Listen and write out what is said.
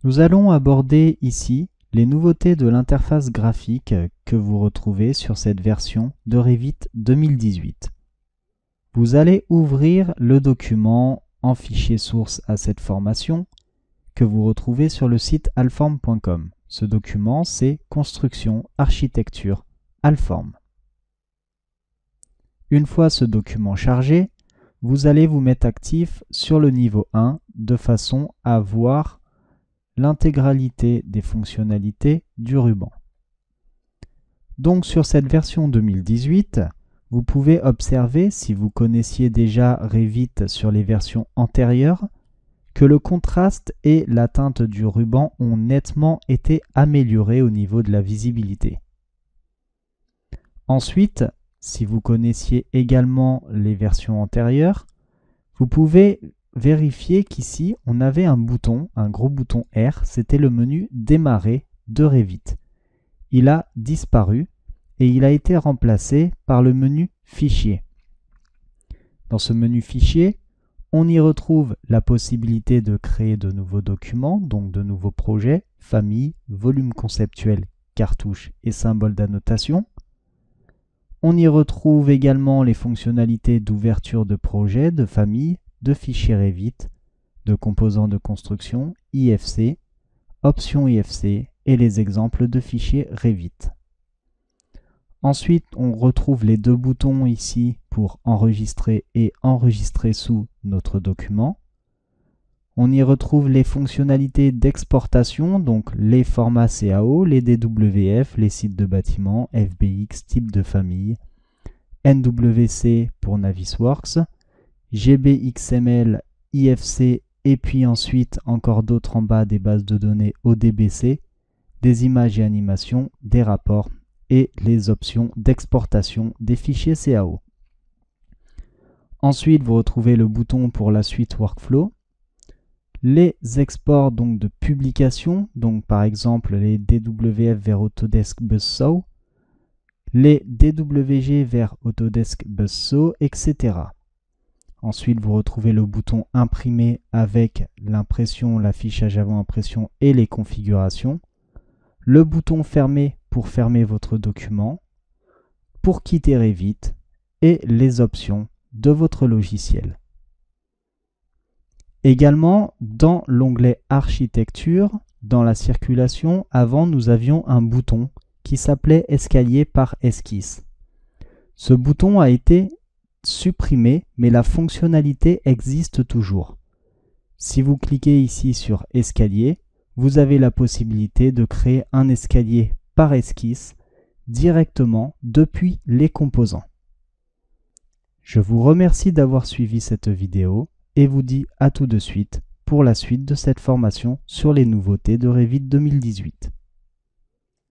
Nous allons aborder ici les nouveautés de l'interface graphique que vous retrouvez sur cette version de Revit 2018. Vous allez ouvrir le document en fichier source à cette formation que vous retrouvez sur le site alform.com. Ce document, c'est Construction, Architecture, Alform. Une fois ce document chargé, vous allez vous mettre actif sur le niveau 1 de façon à voir l'intégralité des fonctionnalités du ruban. Donc sur cette version 2018, vous pouvez observer, si vous connaissiez déjà Revit sur les versions antérieures, que le contraste et la teinte du ruban ont nettement été améliorés au niveau de la visibilité. Ensuite, si vous connaissiez également les versions antérieures, vous pouvez vérifier qu'ici, on avait un bouton, un gros bouton R, c'était le menu Démarrer de Revit. Il a disparu et il a été remplacé par le menu Fichier. Dans ce menu Fichier, on y retrouve la possibilité de créer de nouveaux documents, donc de nouveaux projets, familles, volumes conceptuels, cartouches et symboles d'annotation. On y retrouve également les fonctionnalités d'ouverture de projets, de familles, de fichiers Revit, de composants de construction, IFC, options IFC et les exemples de fichiers Revit. Ensuite, on retrouve les deux boutons ici pour enregistrer et enregistrer sous notre document. On y retrouve les fonctionnalités d'exportation, donc les formats CAO, les DWF, les sites de bâtiments, FBX, type de famille, NWC pour Navisworks, GBXML, IFC et puis ensuite encore d'autres en bas, des bases de données ODBC, des images et animations, des rapports et les options d'exportation des fichiers CAO. Ensuite, vous retrouvez le bouton pour la suite Workflow, les exports donc de publication, donc par exemple les DWF vers Autodesk Buzzsaw, les DWG vers Autodesk Buzzsaw, etc. Ensuite, vous retrouvez le bouton Imprimer avec l'impression, l'affichage avant impression et les configurations. Le bouton Fermer pour fermer votre document, pour quitter Revit et les options de votre logiciel. Également, dans l'onglet Architecture, dans la circulation, avant nous avions un bouton qui s'appelait Escalier par esquisse. Ce bouton a été supprimé, mais la fonctionnalité existe toujours. Si vous cliquez ici sur Escalier, vous avez la possibilité de créer un escalier par esquisse directement depuis les composants. Je vous remercie d'avoir suivi cette vidéo et vous dis à tout de suite pour la suite de cette formation sur les nouveautés de Revit 2018.